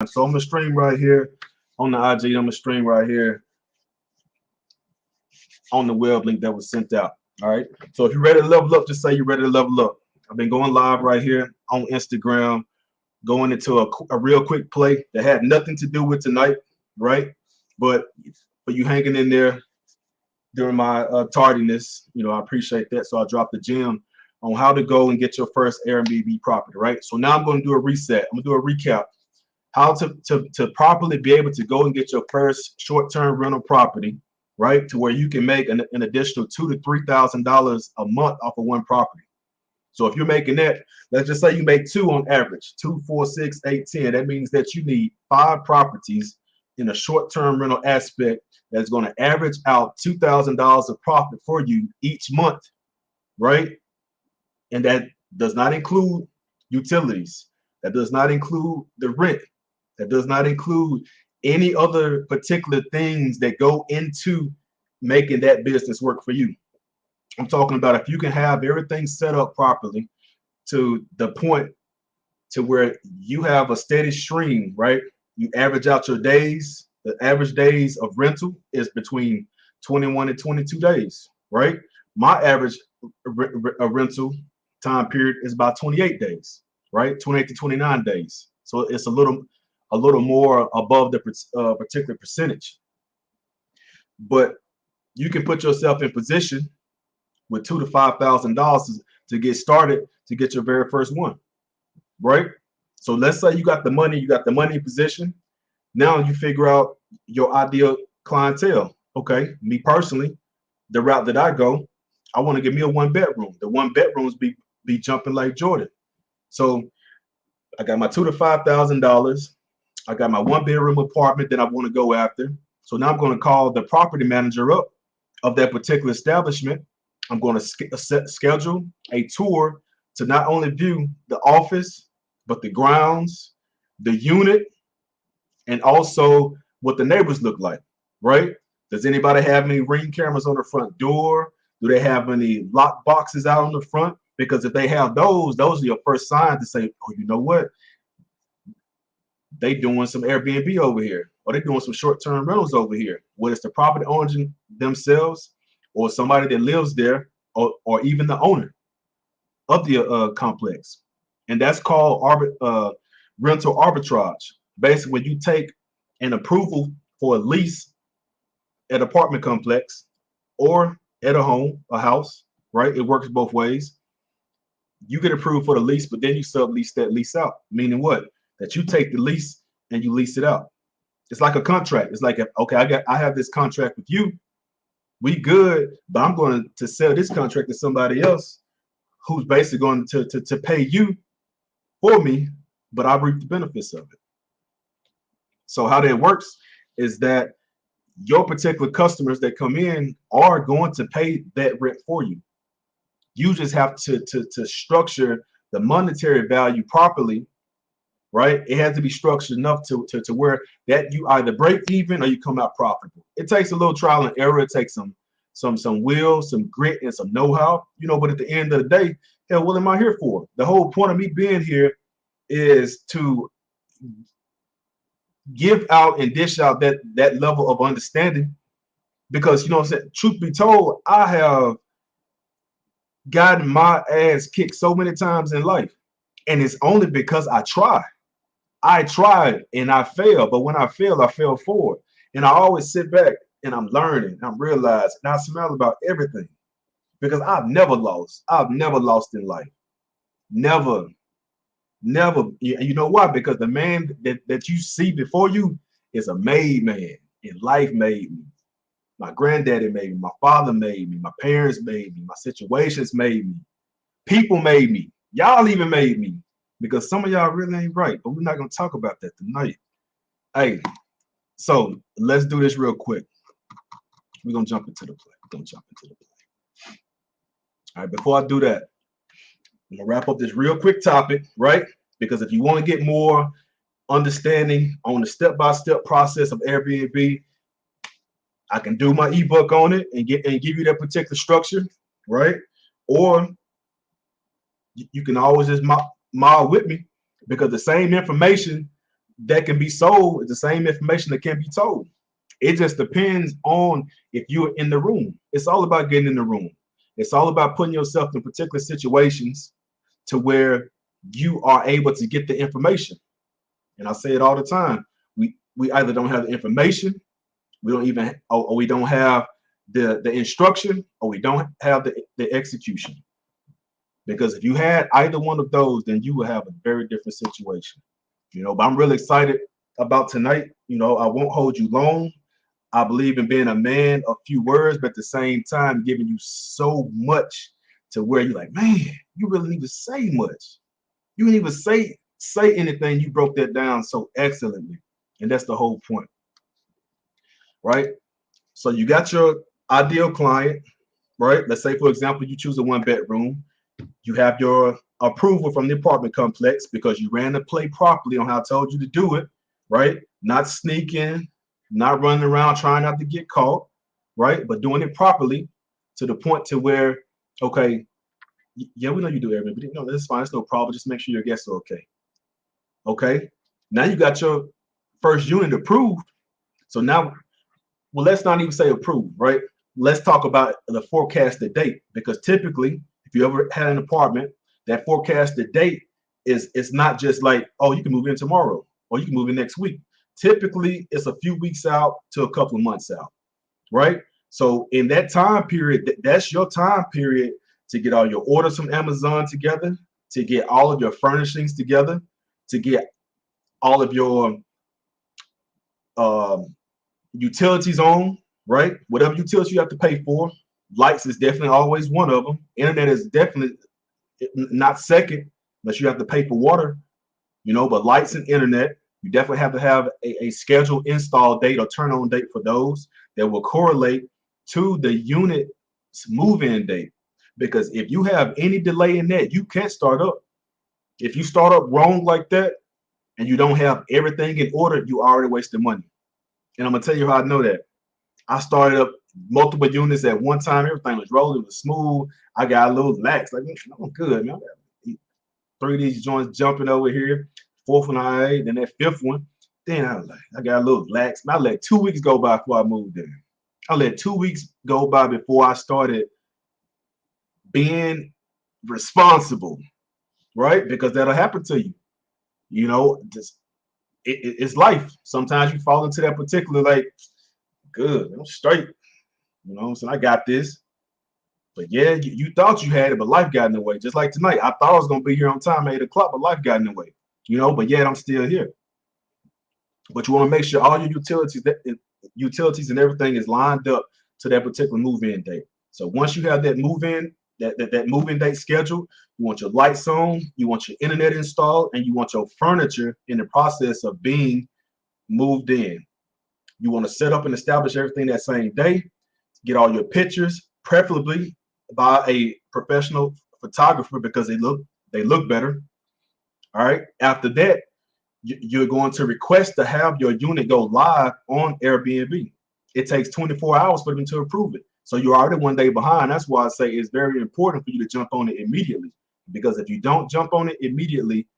So I'm gonna stream right here on the IG. I'm gonna stream right here on the web link that was sent out. All right. So if you're ready to level up, just say you're ready to level up. I've been going live right here on Instagram, going into a real quick play that had nothing to do with tonight, right? But for you hanging in there during my tardiness, I appreciate that. So I dropped the gem on how to go and get your first Airbnb property, right? So now I'm going to do a reset. I'm going to do a recap how to properly be able to go and get your first short-term rental property, right? To where you can make an additional $2,000 to $3,000 a month off of one property. So if you're making that, let's just say you make two on average, 2, 4, 6, 8, 10. That means that you need 5 properties in a short-term rental aspect that's going to average out $2,000 of profit for you each month, right? And that does not include utilities. That does not include the rent. That does not include any other particular things that go into making that business work for you. I'm talking about if you can have everything set up properly to the point to where you have a steady stream, right? You average out your days. The average days of rental is between 21 and 22 days, right? My average rental time period is about 28 days, right? 28 to 29 days. So it's a little more above the particular percentage. But you can put yourself in position with $2,000 to $5,000 to get started to get your very first one, right? So let's say you got the money in position. Now you figure out your ideal clientele. Okay, me personally, the route that I go, I want to give me a 1 bedroom. The 1 bedrooms be jumping like Jordan. So I got my $2,000 to $5,000. I got my 1 bedroom apartment that I want to go after. So now I'm going to call the property manager up of that particular establishment. I'm going to schedule a tour to not only view the office, but the grounds, the unit, and also what the neighbors look like, right? Does anybody have any ring cameras on the front door? Do they have any lock boxes out on the front? Because if they have those are your first signs to say, oh, you know what? They doing some Airbnb over here, or they doing some short-term rentals over here. Whether it's the property owners themselves, or somebody that lives there, or even the owner of the complex. And that's called rental arbitrage. Basically, when you take an approval for a lease at apartment complex or at a house, right? It works both ways. You get approved for the lease, but then you sublease that lease out. Meaning what? That you take the lease and you lease it out. It's like a contract. It's like, okay, I have this contract with you. We good, but I'm going to sell this contract to somebody else who's basically going to pay you for me, but I reap the benefits of it. So how that works is that your particular customers that come in are going to pay that rent for you. You just have to structure the monetary value properly, right? It has to be structured enough to where that you either break even or you come out profitable. It takes a little trial and error. It takes some will, some grit, and some know-how, but at the end of the day, hell, what am I here for? The whole point of me being here is to give out and dish out that level of understanding, because what I'm saying, truth be told, I have gotten my ass kicked so many times in life, and it's only because I tried and I failed. But when I fail forward, and I always sit back and I'm learning, I'm realizing, and I smile about everything, because I've never lost in life. Never. You know why? Because the man that you see before you is a made man, and life made me. My granddaddy made me. My father made me. My parents made me. My situations made me. People made me. Y'all even made me. Because some of y'all really ain't right, but we're not gonna talk about that tonight. Hey, so let's do this real quick. We're gonna jump into the play. All right, before I do that, I'm gonna wrap up this real quick topic, right? Because if you want to get more understanding on the step-by-step process of Airbnb, I can do my ebook on it and give you that particular structure, right? Or you can always just mod with me, because the same information that can be sold is the same information that can be told. It just depends on if you're in the room. It's all about getting in the room. It's all about putting yourself in particular situations to where you are able to get the information. And I say it all the time. We either don't have the information, we don't even, or we don't have the instruction, or we don't have the execution. Because if you had either one of those, then you will have a very different situation. But I'm really excited about tonight. I won't hold you long. I believe in being a man of few words, but at the same time, giving you so much to where you're like, man, you really need to say much. You didn't even say anything. You broke that down so excellently. And that's the whole point, right? So you got your ideal client, right? Let's say, for example, you choose a 1-bedroom. You have your approval from the apartment complex because you ran the play properly on how I told you to do it, right? Not sneaking, not running around trying not to get caught, right? But doing it properly to the point to where, okay, yeah, we know you do everything, but that's fine. It's no problem. Just make sure your guests are okay. Okay. Now you got your first unit approved. So now, well, let's not even say approved, right? Let's talk about the forecasted date, because typically, if you ever had an apartment, that forecasted date is not just like, oh, you can move in tomorrow or you can move in next week. Typically, it's a few weeks out to a couple of months out, right? So in that time period, that's your time period to get all your orders from Amazon together, to get all of your furnishings together, to get all of your utilities on, right? Whatever utilities you have to pay for. Lights is definitely always one of them. Internet is definitely not second, unless you have to pay for water, but lights and internet, you definitely have to have a scheduled install date or turn on date for those that will correlate to the unit's move-in date. Because if you have any delay in that, you can't start up. If you start up wrong like that and you don't have everything in order, you already wasted money. And I'm gonna tell you how I know that. I started up multiple units at one time. Everything was rolling, it was smooth. I got a little lax, like, I'm good, man. 3 of these joints jumping over here, fourth one, all right, then that fifth one. Then I got a little lax. I let 2 weeks go by before I moved in. I let 2 weeks go by before I started being responsible, right? Because that'll happen to you. Just it's life. Sometimes you fall into that particular, like, good, I'm straight. So I got this. But yeah, you thought you had it, but life got in the way. Just like tonight, I thought I was gonna be here on time at 8 o'clock, but life got in the way. But yet I'm still here. But you want to make sure all your utilities and everything is lined up to that particular move-in date. So once you have that move-in, that move-in date scheduled, you want your lights on, you want your internet installed, and you want your furniture in the process of being moved in. You want to set up and establish everything that same day, get all your pictures, preferably by a professional photographer, because they look better. All right. After that, you're going to request to have your unit go live on Airbnb. It takes 24 hours for them to approve it. So you're already 1 day behind. That's why I say it's very important for you to jump on it immediately. Because if you don't jump on it immediately,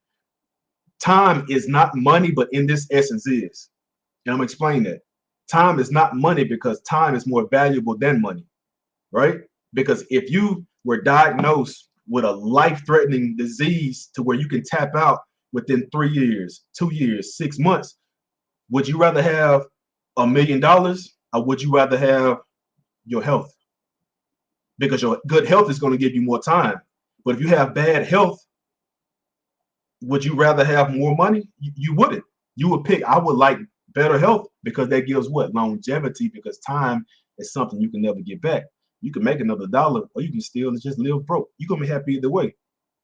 time is not money, but in this essence is. And I'm going to explain that. Time is not money because time is more valuable than money, right? Because if you were diagnosed with a life-threatening disease to where you can tap out within 3 years, 2 years, 6 months, would you rather have $1 million or would you rather have your health? Because your good health is going to give you more time. But if you have bad health, would you rather have more money? You wouldn't. You would pick, I would like better health, because that gives what? Longevity, because time is something you can never get back. You can make another dollar or you can still just live broke. You're going to be happy either way.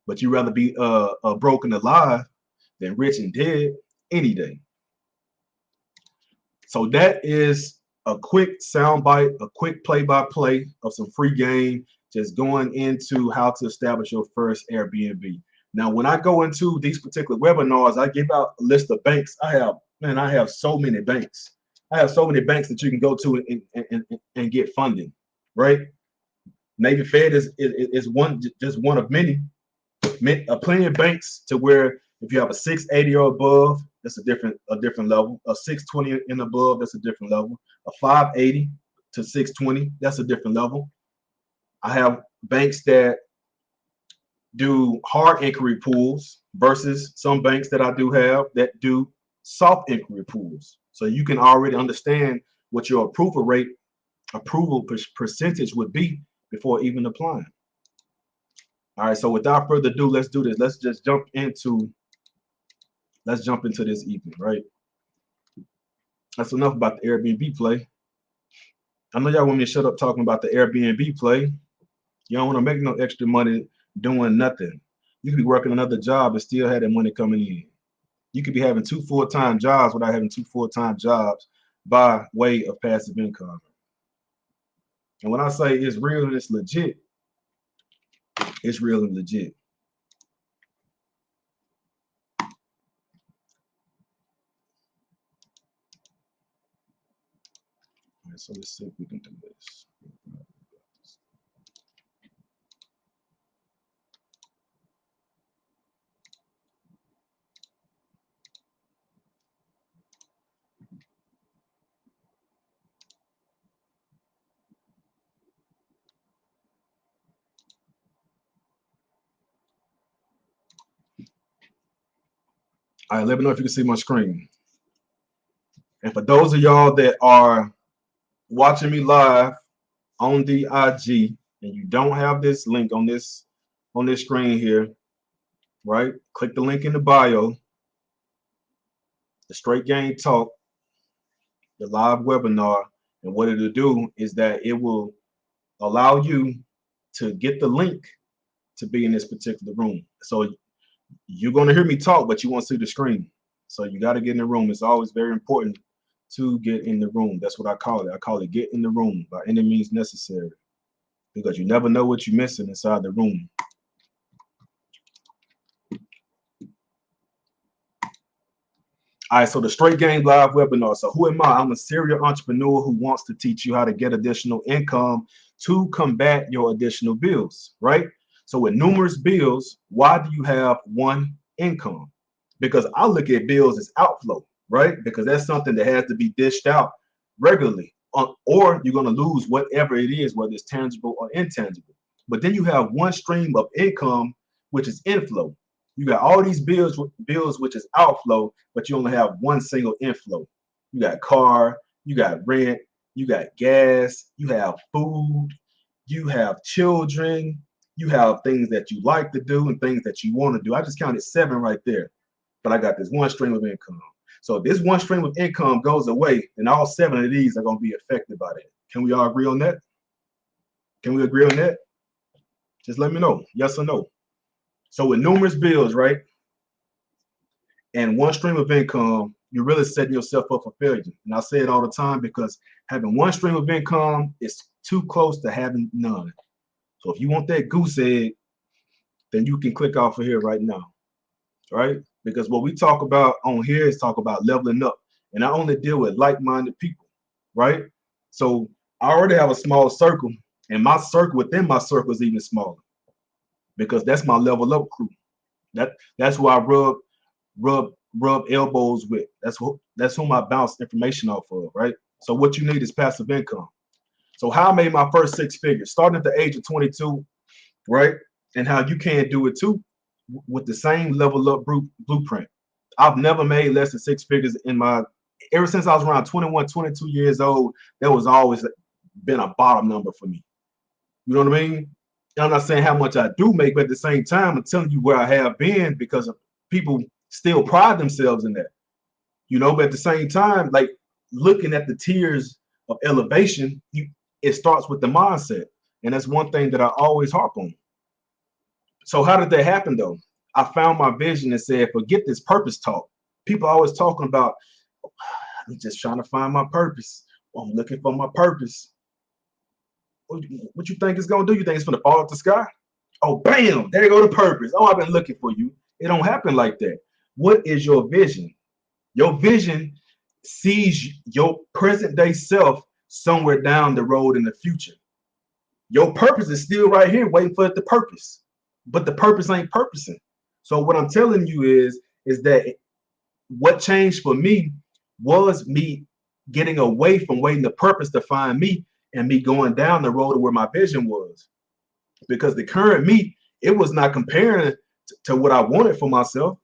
But you'd rather be broken alive than rich and dead any day. So that is a quick soundbite, a quick play-by-play of some free game, just going into how to establish your first Airbnb. Now, when I go into these particular webinars, I give out a list of banks. I have so many banks. I have so many banks that you can go to and get funding, right? Navy Fed is one, just one of many. Plenty of banks to where if you have a 680 or above, that's a different level. A 620 and above, that's a different level. A 580 to 620, that's a different level. I have banks that do hard inquiry pools versus some banks that I do have that do soft inquiry pools. So you can already understand what your approval percentage would be before even applying. All right, so without further ado, let's do this. Let's jump into this evening, right? That's enough about the Airbnb play. I know y'all want me to shut up talking about the Airbnb play. You don't want to make no extra money doing nothing. You could be working another job and still have that money coming in. You could be having 2 full-time jobs without having 2 full-time jobs by way of passive income. And when I say it's real and it's legit, it's real and legit. All right, so let's see if we can do this. All right, let me know if you can see my screen. And for those of y'all that are watching me live on the IG and you don't have this link on this screen here, right? Click the link in the bio, the Straight Game Talk, the live webinar, and what it'll do is that it will allow you to get the link to be in this particular room. So you're going to hear me talk, but you won't see the screen. So you got to get in the room. It's always very important to get in the room. That's what I call it. I call it get in the room by any means necessary, because you never know what you're missing inside the room. All right, so the Straight Game Live webinar. So who am I? I'm a serial entrepreneur who wants to teach you how to get additional income to combat your additional bills, right? So with numerous bills, why do you have one income? Because I look at bills as outflow, right? Because that's something that has to be dished out regularly, or you're going to lose whatever it is, whether it's tangible or intangible. But then you have one stream of income, which is inflow. You got all these bills, which is outflow, but you only have one single inflow. You got car, you got rent, you got gas, you have food, you have children, you have things that you like to do and things that you want to do. I just counted 7 right there, but I got this one stream of income. So if this one stream of income goes away, then all 7 of these are going to be affected by that. Can we all agree on that? Can we agree on that? Just let me know, yes or no. So with numerous bills, right, and one stream of income, you're really setting yourself up for failure. And I say it all the time because having one stream of income is too close to having none. So if you want that goose egg, then you can click off of here right now, right? Because what we talk about on here is talk about leveling up. And I only deal with like-minded people, right? So I already have a small circle, and my circle within my circle is even smaller, because that's my level up crew. That's who I rub elbows with. That's whom I bounce information off of, right? So what you need is passive income. So how I made my first 6 figures, starting at the age of 22, right? And how you can do it too with the same level up blueprint. I've never made less than 6 figures ever since I was around 21, 22 years old. There was always been a bottom number for me. You know what I mean? And I'm not saying how much I do make, but at the same time, I'm telling you where I have been, because people still pride themselves in that. You know, but at the same time, like looking at the tiers of elevation, it starts with the mindset. And that's one thing that I always harp on. So how did that happen though? I found my vision and said, forget this purpose talk. People are always talking about, I'm just trying to find my purpose. I'm looking for my purpose. What you think it's gonna do? You think it's gonna fall out the sky? Oh, bam, there you go the purpose. Oh, I've been looking for you. It don't happen like that. What is your vision? Your vision sees your present day self somewhere down the road in the future. Your purpose is still right here waiting for the purpose, but the purpose ain't purposing. So what I'm telling you is that what changed for me was me getting away from waiting the purpose to find me and me going down the road to where my vision was. Because the current me, it was not comparing to what I wanted for myself,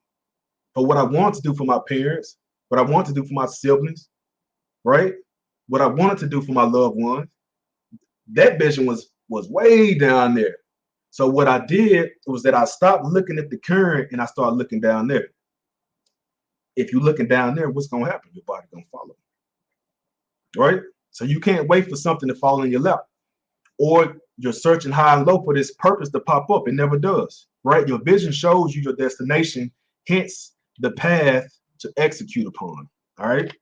for what I want to do for my parents, what I want to do for my siblings, right? What I wanted to do for my loved ones. That vision was way down there. So what I did was that I stopped looking at the current and I started looking down there. If you're looking down there, what's gonna happen? Your body gonna follow, right? So you can't wait for something to fall in your lap, or you're searching high and low for this purpose to pop up. It never does, right? Your vision shows you your destination, hence the path to execute upon. All right.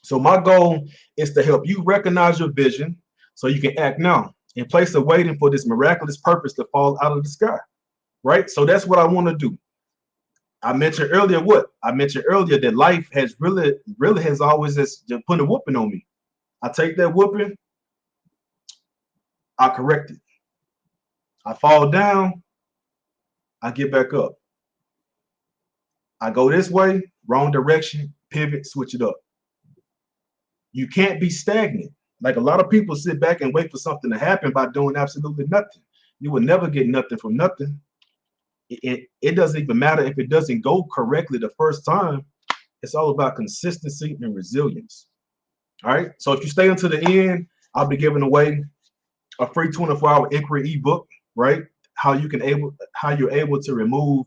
So my goal is to help you recognize your vision so you can act now in place of waiting for this miraculous purpose to fall out of the sky, right? So that's what I want to do. I mentioned earlier that life has really has always just put a whooping on me. I take that whooping, I correct it. I fall down, I get back up. I go this way, wrong direction, pivot, switch it up. You can't be stagnant. Like a lot of people sit back and wait for something to happen by doing absolutely nothing. You will never get nothing from nothing. It doesn't even matter if it doesn't go correctly the first time. It's all about consistency and resilience. All right. So if you stay until the end, I'll be giving away a free 24-hour inquiry ebook, right? How you're able to remove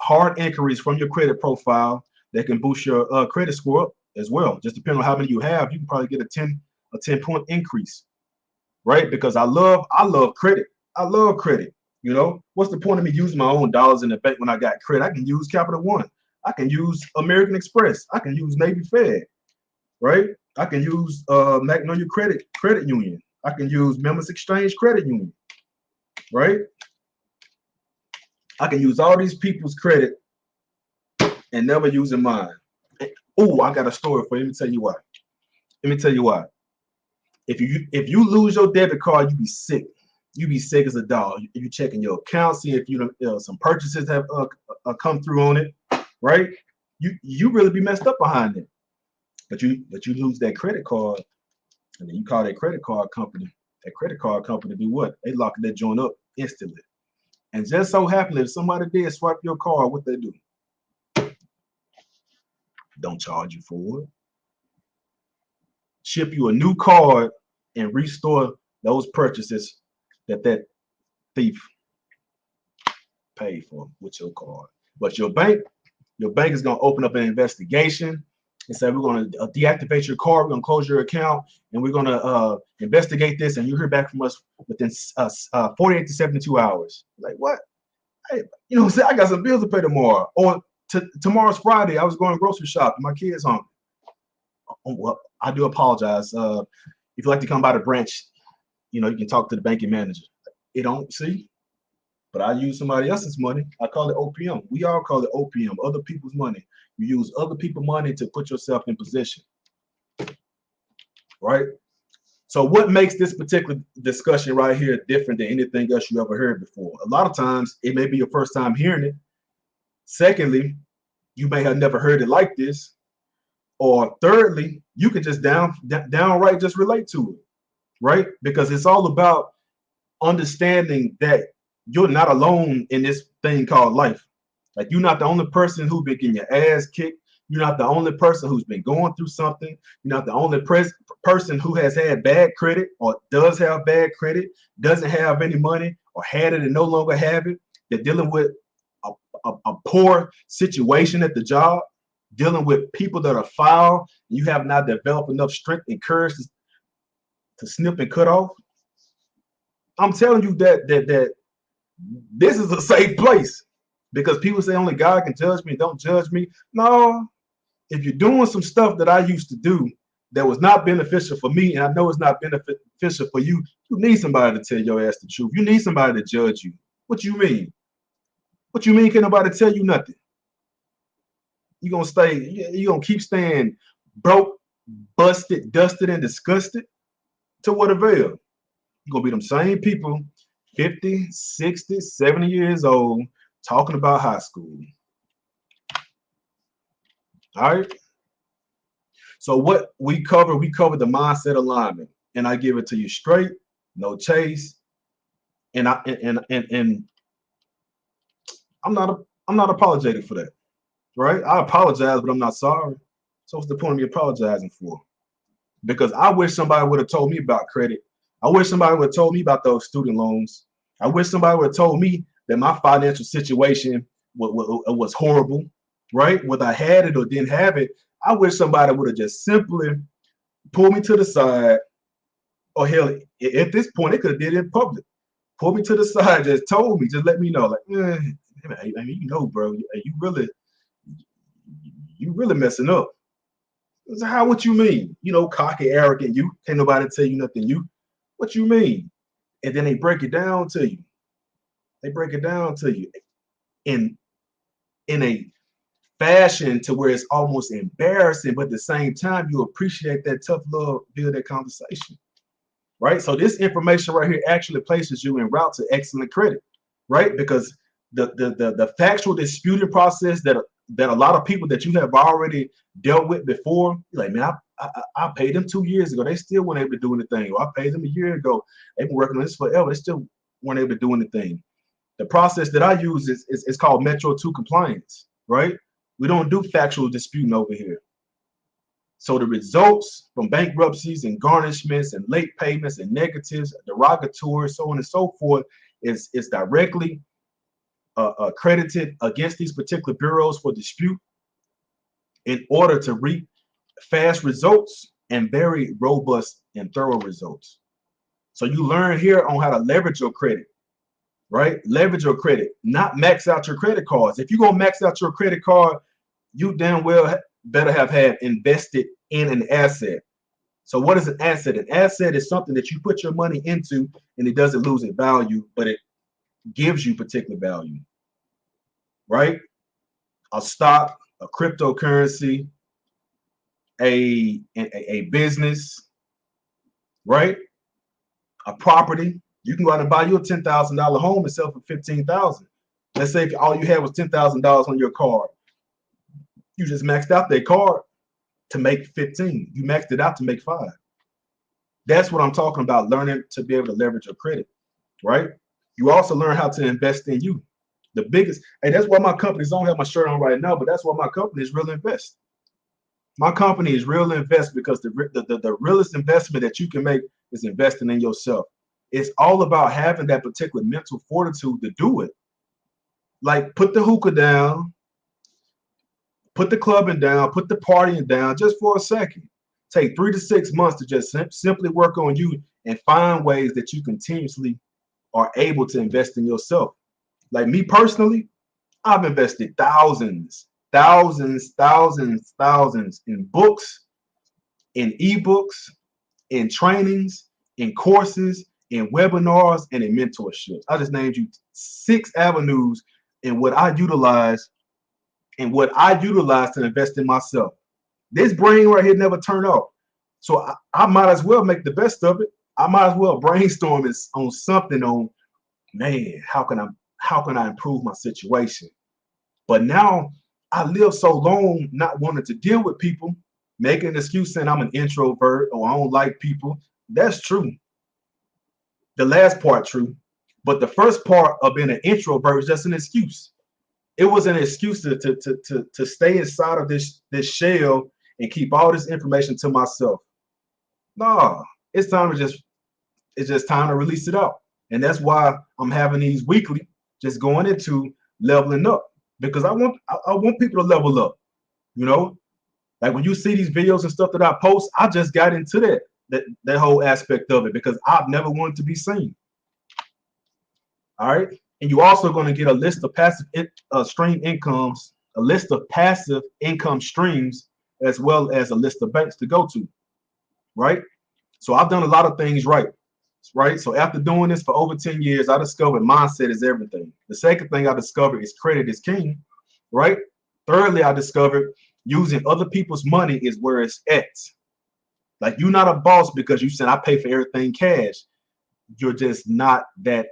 hard inquiries from your credit profile that can boost your credit score up as well. Just depending on how many you have, you can probably get a 10-point increase, right? Because I love credit. I love credit. You know, what's the point of me using my own dollars in the bank when I got credit? I can use Capital One. I can use American Express. I can use Navy Fed, right? I can use Magnolia Credit Union. I can use Members Exchange Credit Union, right? I can use all these people's credit and never using mine. Oh, I got a story for you. Let me tell you why. Let me tell you why. If you lose your debit card, you be sick. You be sick as a dog. You checking your account, see if some purchases have come through on it, right? You really be messed up behind it. But you lose that credit card, and then you call that credit card company. That credit card company do what? They lock that joint up instantly. And just so happily, if somebody did swipe your card, what they do? Don't charge you for it. Ship you a new card and restore those purchases that thief paid for with your card. But your bank is going to open up an investigation and say, we're going to deactivate your card, we're going to close your account, and we're going to investigate this, and you hear back from us within 48 to 72 hours. Like, what? Hey, you know, I got some bills to pay tomorrow. Or tomorrow's Friday, I was going grocery shopping, my kids hungry. Oh, well, I do apologize. If you'd like to come by the branch, you know, you can talk to the banking manager. It don't see, but I use somebody else's money. I call it OPM. We all call it OPM, other people's money. You use other people's money to put yourself in position, right? So what makes this particular discussion right here different than anything else you ever heard before? A lot of times, it may be your first time hearing it. Secondly, you may have never heard it like this. Or thirdly, you could just downright just relate to it, right? Because it's all about understanding that you're not alone in this thing called life. Like, you're not the only person who's been getting your ass kicked. You're not the only person who's been going through something. You're not the only person who has had bad credit or does have bad credit, doesn't have any money, or had it and no longer have it. They're dealing with a poor situation at the job, dealing with people that are foul, and you have not developed enough strength and courage to snip and cut off. I'm telling you that this is a safe place, because people say only God can judge me. Don't judge me. No, if you're doing some stuff that I used to do that was not beneficial for me, and I know it's not beneficial for you, you need somebody to tell your ass the truth. You need somebody to judge you. What you mean? What you mean? Can nobody tell you nothing? You're gonna keep staying broke, busted, dusted, and disgusted? To what avail? You're gonna be them same people, 50, 60, 70 years old, talking about high school. All right. So what we cover the mindset alignment, and I give it to you straight, no chase, and I'm not apologetic for that, right? I apologize, but I'm not sorry. So what's the point of me apologizing for? Because I wish somebody would have told me about credit. I wish somebody would have told me about those student loans. I wish somebody would have told me that my financial situation was horrible, right? Whether I had it or didn't have it, I wish somebody would have just simply pulled me to the side, or hell, at this point, they could have did it in public. Pulled me to the side, just told me, just let me know, like, I mean, bro, you really messing up. So how? What you mean? Cocky, arrogant. You can't nobody tell you nothing. What you mean? And then they break it down to you. They break it down to you in a fashion to where it's almost embarrassing, but at the same time, you appreciate that tough love, build that conversation, right? So this information right here actually places you en route to excellent credit, right? Because the factual disputing process that a lot of people that you have already dealt with before, you're like, man, I paid them 2 years ago. They still weren't able to do anything. Or I paid them a year ago. They've been working on this forever. They still weren't able to do anything. The process that I use is called Metro 2 compliance, right? We don't do factual disputing over here. So the results from bankruptcies and garnishments and late payments and negatives, derogatory, so on and so forth, is directly credited against these particular bureaus for dispute in order to reap fast results and very robust and thorough results. So you learn here on how to leverage your credit, right? Leverage your credit, not max out your credit cards. If you're going to max out your credit card, you damn well better have had invested in an asset. So what is an asset? An asset is something that you put your money into and it doesn't lose its value, but it gives you particular value, right? A stock, a cryptocurrency, a business, right? A property. You can go out and buy you a $10,000 home and sell for $15,000. Let's say if all you had was $10,000 on your card, you just maxed out that card to make 15. You maxed it out to make 5. That's what I'm talking about, learning to be able to leverage your credit, right? You also learn how to invest in you. The biggest, and that's why my companies don't have my shirt on right now, but that's why my company is Real Invest. My company is Real Invest because the realest investment that you can make is investing in yourself. It's all about having that particular mental fortitude to do it. Like put the hookah down, put the clubbing down, put the partying down just for a second. Take 3 to 6 months to just simply work on you and find ways that you continuously are able to invest in yourself. Like me personally, I've invested thousands in books, in ebooks, in trainings, in courses, in webinars, and in mentorships. I just named you 6 avenues in what I utilize to invest in myself. This brain right here never turned off. So I might as well make the best of it. I might as well brainstorm on something on, man, how can I improve my situation? But now I live so long not wanting to deal with people, making an excuse saying I'm an introvert or I don't like people. That's true. The last part true. But the first part of being an introvert is just an excuse. It was an excuse to stay inside of this shell and keep all this information to myself. No, it's just time to release it out. And that's why I'm having these weekly, just going into leveling up. Because I want people to level up, you know? Like when you see these videos and stuff that I post, I just got into that whole aspect of it because I've never wanted to be seen. All right. And you're also going to get a list of passive stream incomes, a list of passive income streams, as well as a list of banks to go to. Right. So I've done a lot of things right. Right. So after doing this for over 10 years, I discovered mindset is everything. The second thing I discovered is credit is king. Right. Thirdly, I discovered using other people's money is where it's at. Like you're not a boss because you said I pay for everything cash. You're just not that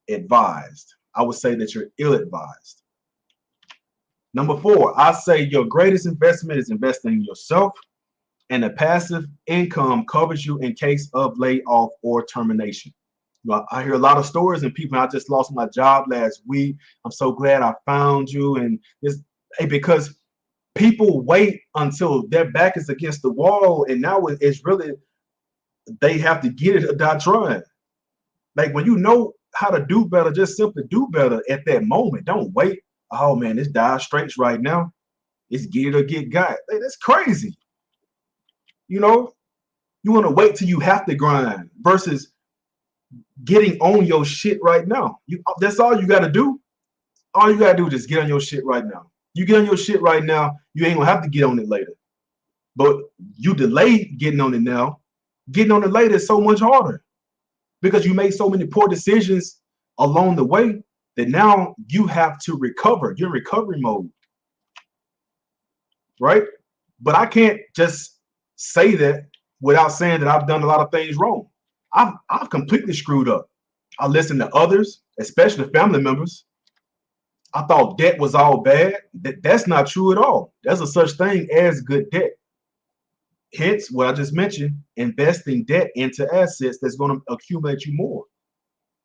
advised. I would say that you're ill-advised. Number four, I say your greatest investment is investing in yourself, and the passive income covers you in case of layoff or termination. Well, I hear a lot of stories and people, I just lost my job last week. I'm so glad I found you. And it's because people wait until their back is against the wall, and now it's really they have to get it or die trying. Like when you know how to do better, just simply do better at that moment. Don't wait. Oh man, it's dire straits right now. It's get it or get got. Hey, that's crazy. You know, you want to wait till you have to grind versus getting on your shit right now. That's all you got to do. All you got to do is just get on your shit right now. You get on your shit right now, you ain't gonna have to get on it later. But you delay getting on it now. Getting on it later is so much harder because you made so many poor decisions along the way that now you have to recover. You're in recovery mode, right? But I can't just say that without saying that I've done a lot of things wrong. I've completely screwed up. I listened to others, especially family members. I thought debt was all bad. That's not true at all. There's a such thing as good debt. Hence, what I just mentioned, investing debt into assets that's going to accumulate you more.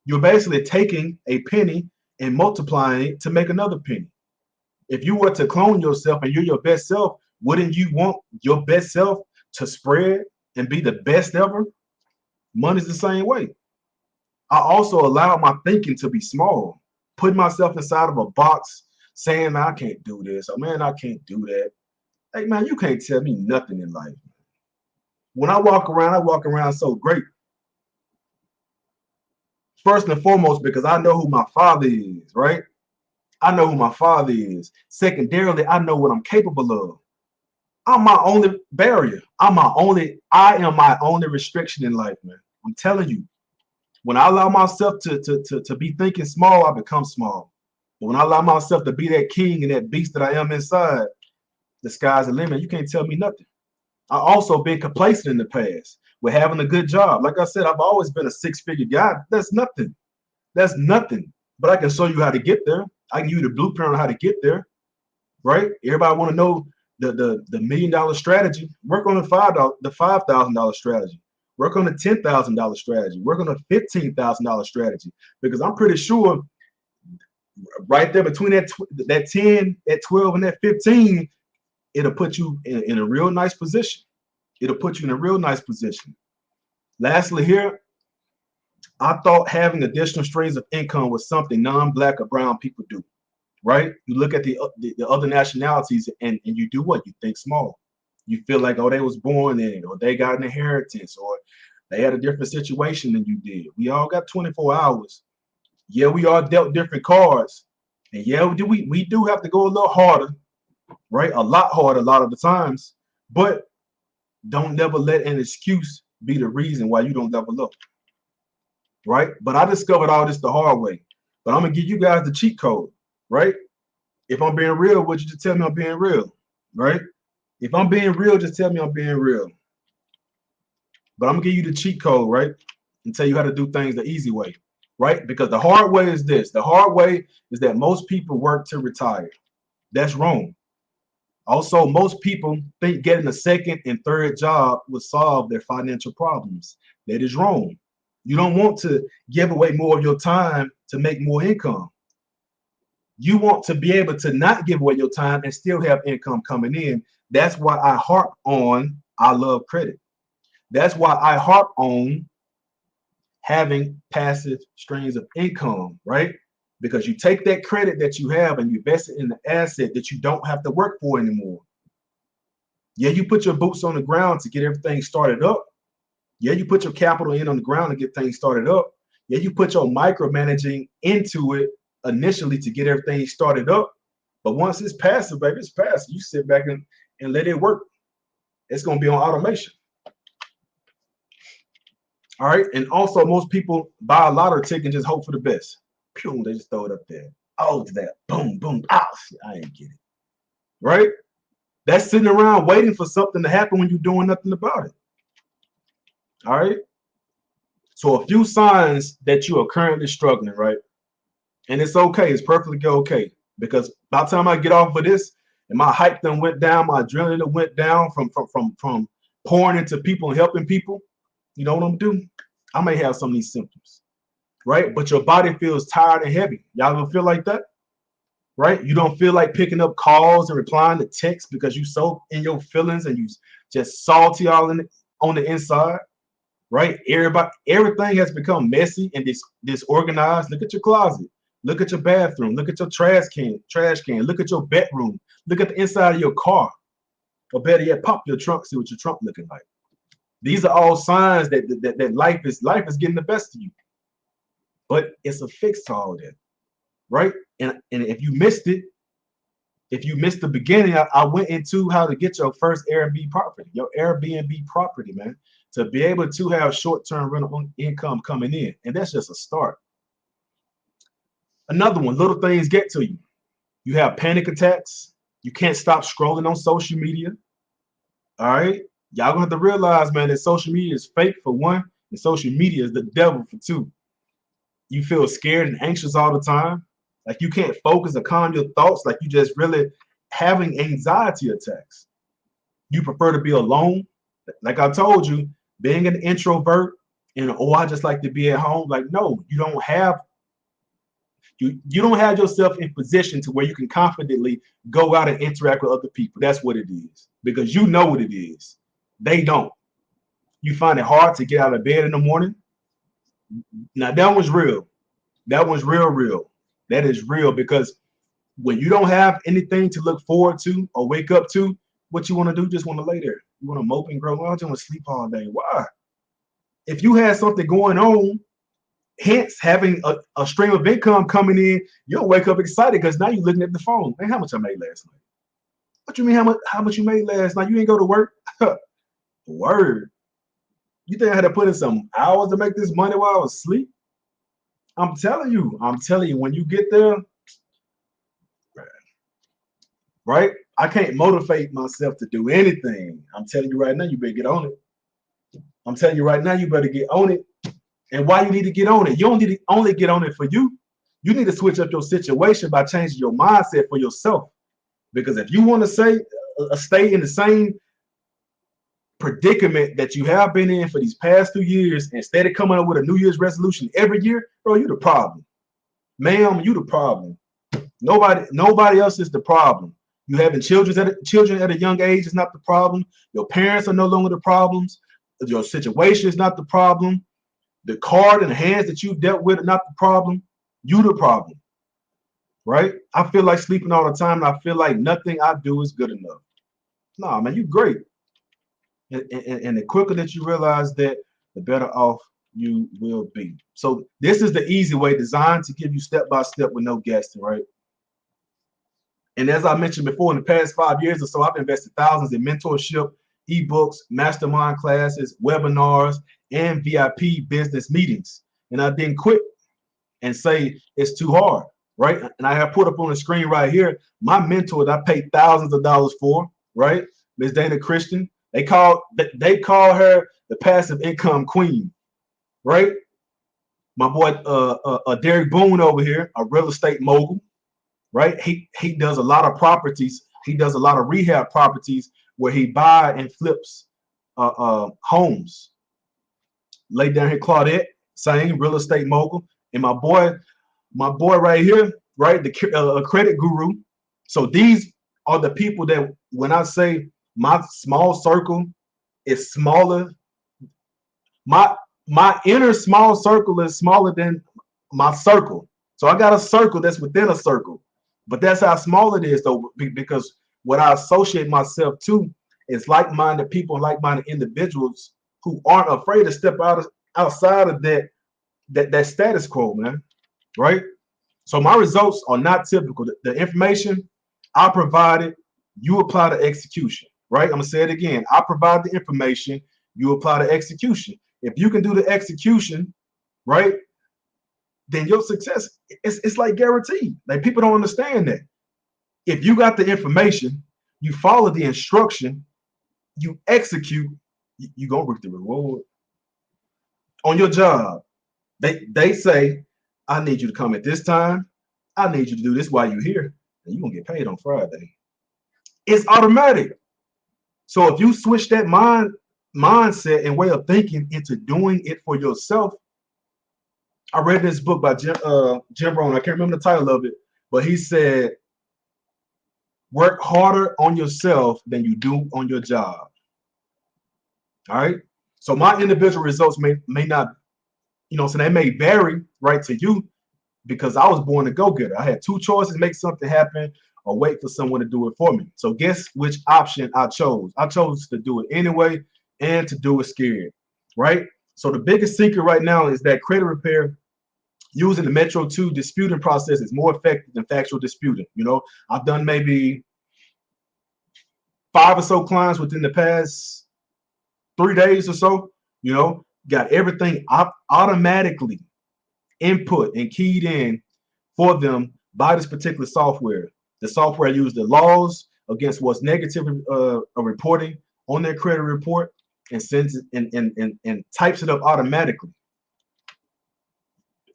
You're basically taking a penny and multiplying it to make another penny. If you were to clone yourself and you're your best self, wouldn't you want your best self to spread and be the best ever? Money's the same way. I also allow my thinking to be small, put myself inside of a box saying, man, I can't do this, or man, I can't do that. Hey, man, you can't tell me nothing in life. When I walk around so great. First and foremost, because I know who my father is, right? I know who my father is. Secondarily, I know what I'm capable of. I'm my only barrier. I am my only restriction in life, man. I'm telling you. When I allow myself to be thinking small, I become small. But when I allow myself to be that king and that beast that I am inside, the sky's the limit. You can't tell me nothing. I also been complacent in the past with having a good job. Like I said, I've always been a six-figure guy. That's nothing. That's nothing. But I can show you how to get there. I can give you the blueprint on how to get there. Right? Everybody want to know the $1 million strategy. Work on the $5,000 strategy. Work on the $10,000 strategy. Work on the $15,000 strategy. Because I'm pretty sure right there between that 10, that 12, and that 15, it'll put you in a real nice position. It'll put you in a real nice position. Lastly, here, I thought having additional streams of income was something non-black or brown people do, right? You look at the other nationalities and you do what? You think small. You feel like, oh, they was born in it, or they got an inheritance, or they had a different situation than you did. We all got 24 hours. Yeah, we all dealt different cards. And yeah, we do have to go a little harder, right? A lot harder a lot of the times. But don't never let an excuse be the reason why you don't level up, right? But I discovered all this the hard way. But I'm gonna give you guys the cheat code, right? If I'm being real, would you just tell me I'm being real, right? If I'm being real, just tell me I'm being real. But I'm gonna give you the cheat code, right? And tell you how to do things the easy way, right? Because the hard way is this. The hard way is that most people work to retire. That's wrong. Also, most people think getting a second and third job will solve their financial problems. That is wrong. You don't want to give away more of your time to make more income. You want to be able to not give away your time and still have income coming in. That's why I harp on I love credit. That's why I harp on having passive streams of income, right? Because you take that credit that you have and you invest it in the asset that you don't have to work for anymore. Yeah, you put your boots on the ground to get everything started up. Yeah, you put your capital in on the ground to get things started up. Yeah, you put your micromanaging into it initially to get everything started up. But once it's passive, baby, it's passive. You sit back and let it work. It's going to be on automation. All right. And also, most people buy a lottery ticket and just hope for the best. Pew, they just throw it up there. Oh, that. Boom, boom. Ah, I ain't get it. Right? That's sitting around waiting for something to happen when you're doing nothing about it. All right. So a few signs that you are currently struggling, right? And it's okay. It's perfectly okay. because by the time I get off of this and my hype then went down, my adrenaline done went down from pouring into people and helping people, you know what I'm gonna do? I may have some of these symptoms, right? But your body feels tired and heavy. Y'all gonna feel like that? Right? You don't feel like picking up calls and replying to texts because you so in your feelings and you just salty all in on the inside, right? Everything has become messy and disorganized. Look at your closet. Look at your bathroom. Look at your trash can. Look at your bedroom. Look at the inside of your car. Or better yet, pop your trunk. See what your trunk looking like. These are all signs that life is getting the best of you. But it's a fix to all that, right? And if you missed it, if you missed the beginning, I went into how to get your first Airbnb property, man, to be able to have short-term rental income coming in. And that's just a start. Another one, little things get to you. You have panic attacks. You can't stop scrolling on social media. All right. Y'all gonna have to realize, man, that social media is fake for one, and social media is the devil for two. You feel scared and anxious all the time. Like you can't focus or calm your thoughts. Like you just really having anxiety attacks. You prefer to be alone. Like I told you, being an introvert and I just like to be at home. Like, no, you don't have yourself in position to where you can confidently go out and interact with other people. That's what it is. Because you know what it is. They don't. You find it hard to get out of bed in the morning. Now that one's real. That one's real. That is real because when you don't have anything to look forward to or wake up to, what you want to do, just want to lay there. You want to mope and grow. I just want to sleep all day. Why? If you had something going on, hence having a stream of income coming in, you'll wake up excited because now you're looking at the phone. Man, how much I made last night? What you mean how much you made last night? You ain't go to work? Word. You think I had to put in some hours to make this money while I was asleep? I'm telling you, when you get there, right? I can't motivate myself to do anything. I'm telling you right now, you better get on it. I'm telling you right now, you better get on it. And why you need to get on it? You don't need to only get on it for you. You need to switch up your situation by changing your mindset for yourself. Because if you want to stay in the same predicament that you have been in for these past 2 years, instead of coming up with a New Year's resolution every year, bro, you the problem. Ma'am, you the problem. Nobody else is the problem. You having children at a young age is not the problem. Your parents are no longer the problems. Your situation is not the problem. The card and the hands that you've dealt with are not the problem. You the problem, right? I feel like sleeping all the time, and I feel like nothing I do is good enough. Nah, man, you great. And the quicker that you realize that, the better off you will be. So this is the easy way, designed to give you step by step with no guessing, right? And as I mentioned before, in the past 5 years or so, I've invested thousands in mentorship, ebooks, mastermind classes, webinars, and VIP business meetings. And I didn't quit and say it's too hard, right? And I have put up on the screen right here my mentor that I paid thousands of dollars for, right? Ms. Dana Christian. They call her the passive income queen, right? My boy Derek Boone over here, a real estate mogul, right? He does a lot of properties. He does a lot of rehab properties where he buy and flips homes. Lay down here, Claudette, same real estate mogul, and my boy right here, right, the credit guru. So these are the people that when I say my small circle is smaller, my inner small circle is smaller than my circle. So I got a circle that's within a circle, but that's how small it is, though, because what I associate myself to is like-minded people, like-minded individuals who aren't afraid to step outside of that status quo, man. Right? So my results are not typical. The information I provided, you apply the execution. Right? I'm gonna say it again. I provide the information, you apply the execution. If you can do the execution, right, then your success it's like guaranteed. Like people don't understand that. If you got the information, you follow the instruction, you execute, you gonna reap the reward. On your job, they say, I need you to come at this time. I need you to do this while you're here. and you're gonna get paid on Friday. It's automatic. So if you switch that mindset and way of thinking into doing it for yourself, I read this book by Jim Rohn. I can't remember the title of it, but he said, work harder on yourself than you do on your job. All right. So my individual results may not, so they may vary, right, to you, because I was born a go-getter. I had two choices: make something happen or wait for someone to do it for me. So guess which option I chose? I chose to do it anyway and to do it scared, right? So the biggest secret right now is that credit repair using the Metro 2 disputing process is more effective than factual disputing. I've done maybe 5 or so clients within the past 3 days or so, got everything automatically input and keyed in for them by this particular software. The software uses the laws against what's negative reporting on their credit report and sends it and types it up automatically.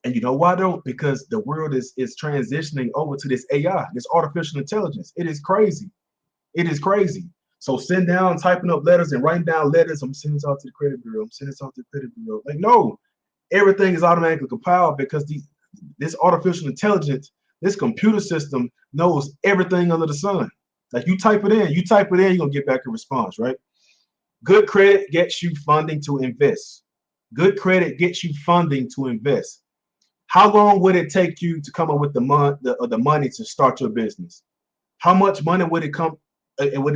And you know why though? Because the world is transitioning over to this AI, this artificial intelligence. It is crazy. It is crazy. So sitting down, typing up letters and writing down letters. I'm sending this out to the credit bureau. I'm sending this out to the credit bureau. Like, no, everything is automatically compiled because this artificial intelligence, this computer system knows everything under the sun. Like you type it in, you're gonna get back a response, right? Good credit gets you funding to invest. Good credit gets you funding to invest. How long would it take you to come up with the money to start your business? How much money would it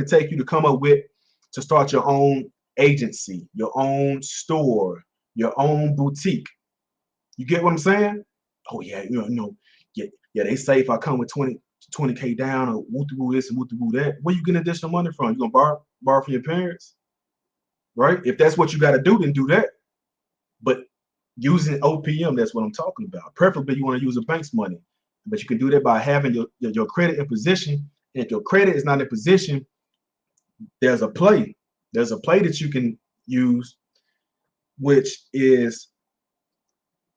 take you to come up with to start your own agency, your own store, your own boutique? You get what I'm saying? Oh yeah, yeah. They say if I come with 20K down or woo this and woo that, where you getting additional money from? You gonna borrow from your parents, right? If that's what you got to do, then do that. But using OPM, that's what I'm talking about. Preferably, you want to use a bank's money, but you can do that by having your credit in position. And if your credit is not in position, there's a play. There's a play that you can use, which is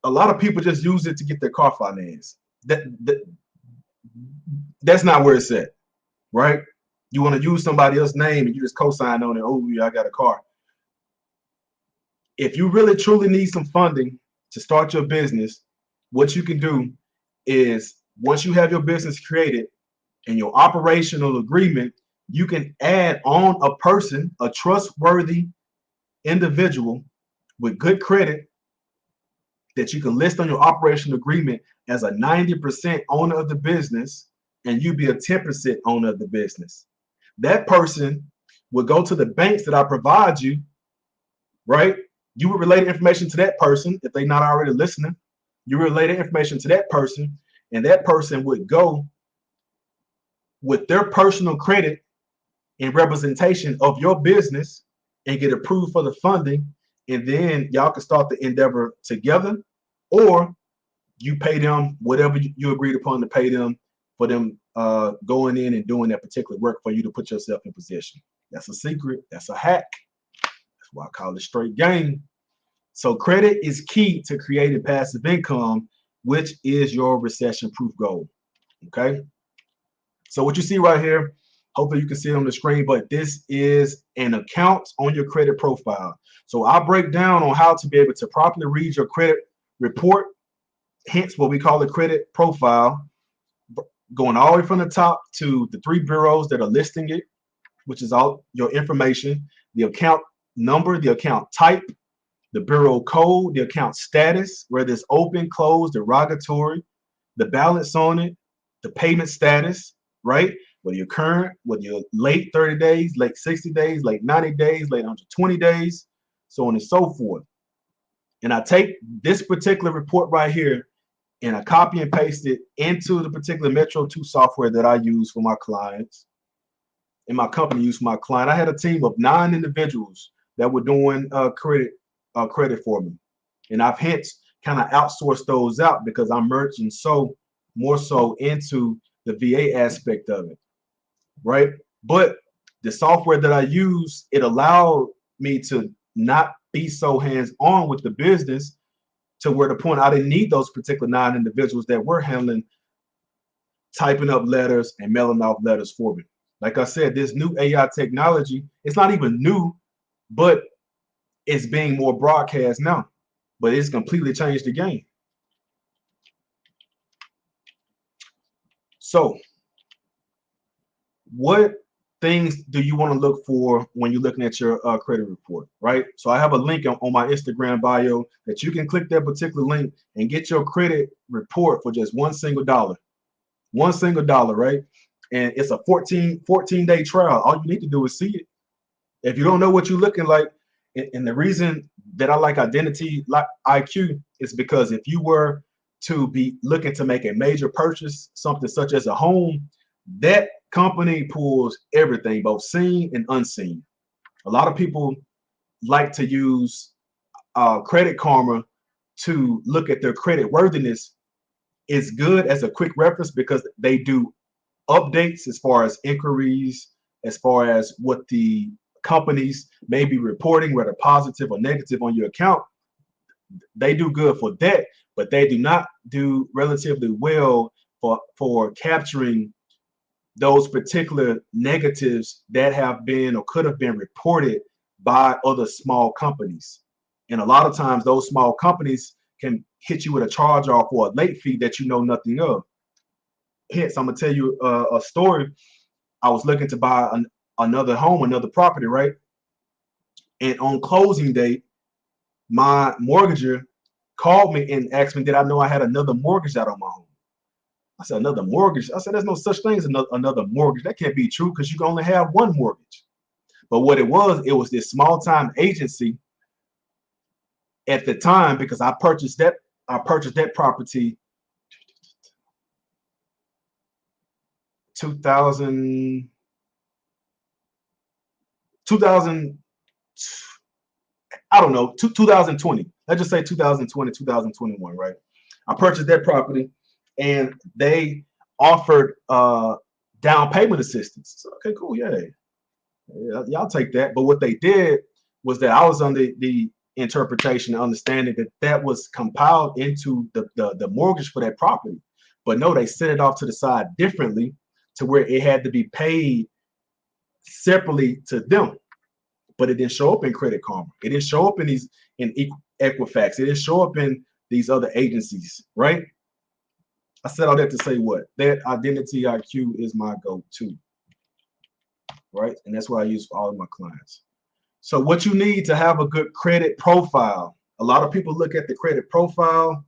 a lot of people just use it to get their car financed. That's not where it's at, right? You want to use somebody else's name and you just co-sign on it. Oh, yeah, I got a car. If you really truly need some funding to start your business, what you can do is once you have your business created and your operational agreement, you can add on a person, a trustworthy individual with good credit that you can list on your operational agreement as a 90% owner of the business, and you be a 10% owner of the business. That person will go to the banks that I provide you, right? You would relay the information to that person if they're not already listening. You relay the information to that person, and that person would go with their personal credit and representation of your business and get approved for the funding, and then y'all can start the endeavor together, or you pay them whatever you agreed upon to pay them for them going in and doing that particular work for you to put yourself in position. That's a secret. That's a hack. That's why I call it straight game. So credit is key to creating passive income, which is your recession-proof goal. Okay. So what you see right here, hopefully you can see it on the screen, but this is an account on your credit profile. So I'll break down on how to be able to properly read your credit report, hence what we call a credit profile, going all the way from the top to the 3 bureaus that are listing it, which is all your information, the account number, the account type, the bureau code, the account status, whether it's open, closed, derogatory, the balance on it, the payment status, right? Whether you're current, whether you're late 30 days, late 60 days, late 90 days, late 120 days, so on and so forth. And I take this particular report right here and I copy and paste it into the particular Metro 2 software that I use for my clients and my company used for my client. I had a team of 9 individuals that were doing credit for me. And I've hence kind of outsourced those out because I'm merging more so into the VA aspect of it, right? But the software that I use, it allowed me to not be so hands-on with the business to where the point I didn't need those particular 9 individuals that were handling typing up letters and mailing off letters for me. Like I said, this new AI technology, it's not even new, but it's being more broadcast now. But it's completely changed the game. So what things do you want to look for when you're looking at your credit report, right? So I have a link on my Instagram bio that you can click that particular link and get your credit report for just $1. $1, right? And it's a 14-day trial. All you need to do is see it. If you don't know what you're looking like, and the reason that I like Identity IQ is because if you were to be looking to make a major purchase, something such as a home, that company pulls everything, both seen and unseen. A lot of people like to use Credit Karma to look at their credit worthiness. It's good as a quick reference because they do updates as far as inquiries, as far as what the companies may be reporting, whether positive or negative on your account. They do good for that, but they do not do relatively well for capturing those particular negatives that have been or could have been reported by other small companies. And a lot of times those small companies can hit you with a charge off or a late fee that you know nothing of. Hence, I'm gonna tell you a story. I was looking to buy another home, another property, right? And on closing date, my mortgager called me and asked me, did I know I had another mortgage out on my home? I said, another mortgage? I said, there's no such thing as another mortgage. That can't be true because you can only have one mortgage. But what it was this small time agency at the time, because I purchased that property 2000, I don't know, 2020. Let's just say 2020, 2021, right? I purchased that property and they offered down payment assistance. So, okay, cool, yeah, y'all take that. But what they did was that I was under the interpretation and understanding that that was compiled into the mortgage for that property. But no, they set it off to the side differently to where it had to be paid separately to them. But it didn't show up in Credit Karma. It didn't show up in Equifax. It didn't show up in these other agencies, right? I said all that to say what? That Identity IQ is my go-to, right? And that's what I use for all of my clients. So what you need to have a good credit profile. A lot of people look at the credit profile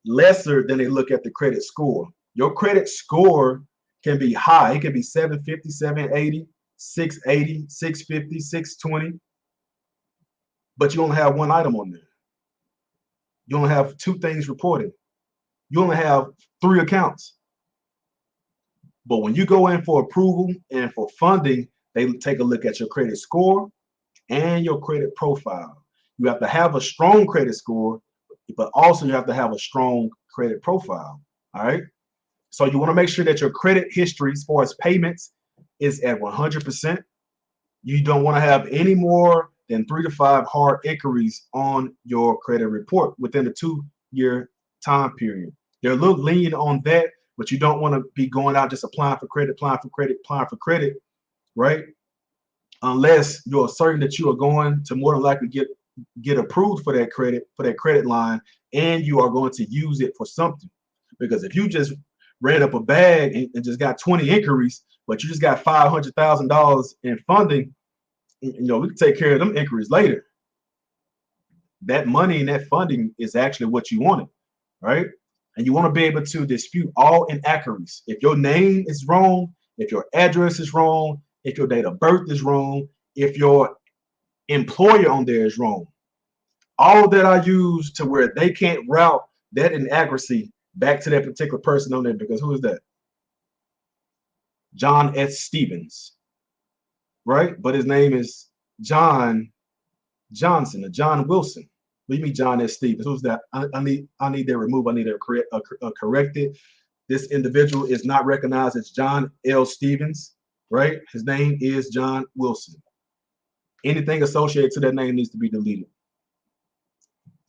lesser than they look at the credit score. Your credit score can be high. It can be 750, 780, 680, 650, 620. But you only have one item on there. You only have two things reported. You only have 3 accounts. But when you go in for approval and for funding, they take a look at your credit score and your credit profile. You have to have a strong credit score, but also you have to have a strong credit profile. All right. So you want to make sure that your credit history, as far as payments, is at 100%. You don't want to have any more than 3 to 5 hard inquiries on your credit report within a 2-year time period. They're a little lenient on that, but you don't want to be going out just applying for credit, right? Unless you're certain that you are going to more than likely get approved for that credit line, and you are going to use it for something. Because if you just ran up a bag and just got 20 inquiries, but you just got $500,000 in funding, we can take care of them inquiries later. That money and that funding is actually what you wanted, right? And you want to be able to dispute all inaccuracies. If your name is wrong, if your address is wrong, if your date of birth is wrong, if your employer on there is wrong, all of that I use to where they can't route that inaccuracy back to that particular person on there. Because who is that? John S. Stevens, right? But his name is John Johnson or John Wilson. What do you mean John S. Stevens? Who's that? I need that removed. I need that corrected. This individual is not recognized as John L. Stevens, right? His name is John Wilson. Anything associated to that name needs to be deleted.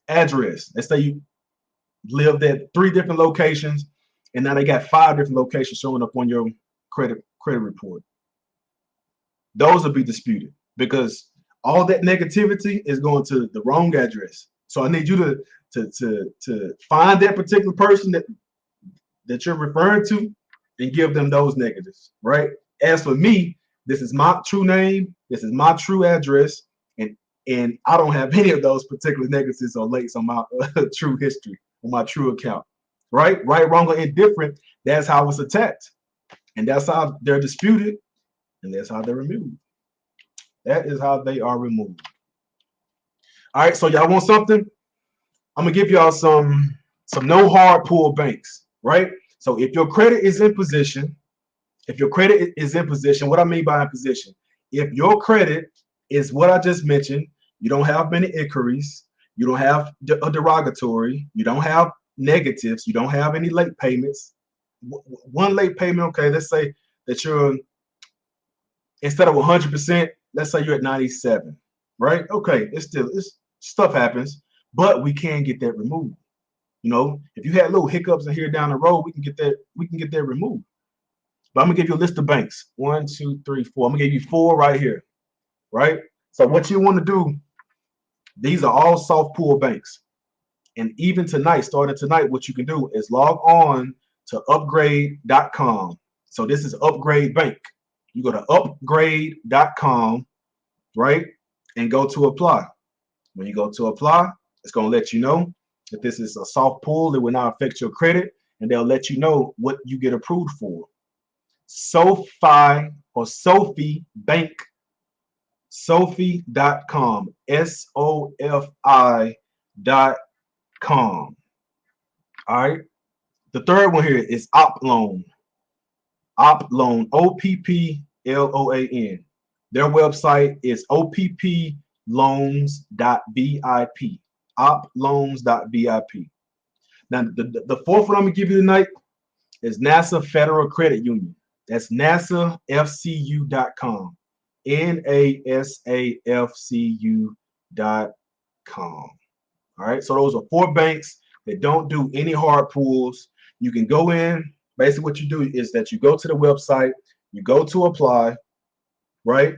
Address. Let's say you lived at 3 different locations and now they got 5 different locations showing up on your credit report. Those will be disputed because all that negativity is going to the wrong address. So I need you to find that particular person that you're referring to and give them those negatives, right? As for me, this is my true name, this is my true address, and I don't have any of those particular negatives or links on my true history, on my true account, right? Right, wrong, or indifferent. That's how it's attacked, and that's how they're disputed, and that's how they're removed. That is how they are removed. All right, so y'all want something? I'm gonna give y'all some no hard pull banks, right? So if your credit is in position, what I mean by in position, if your credit is what I just mentioned, you don't have many inquiries, you don't have a derogatory, you don't have negatives, you don't have any late payments. One late payment, okay, let's say that you're instead of 100%, let's say you're at 97, right? Okay, it's stuff happens, but we can get that removed. You know, if you had little hiccups in here down the road, we can get that removed. But I'm gonna give you a list of banks. 1, 2, 3, 4. I'm gonna give you 4 right here, right? So what you want to do, these are all soft pull banks. And even tonight, starting tonight, what you can do is log on to upgrade.com. So this is Upgrade Bank. You go to upgrade.com, right? And go to apply. When you go to apply, it's going to let you know that this is a soft pull. It will not affect your credit, and they'll let you know what you get approved for. SoFi or Sophie Bank, Sophie.com, SOFI.com. All right. The third one here is OppLoan. OppLoan, OppLoan. Their website is opploans.vip. OppLoans.vip. Now, the fourth one I'm gonna give you tonight is NASA Federal Credit Union. That's NASAFCU.com. NASAFCU.com. All right. So those are 4 banks that don't do any hard pulls. You can go in. Basically, what you do is that you go to the website, you go to apply, right?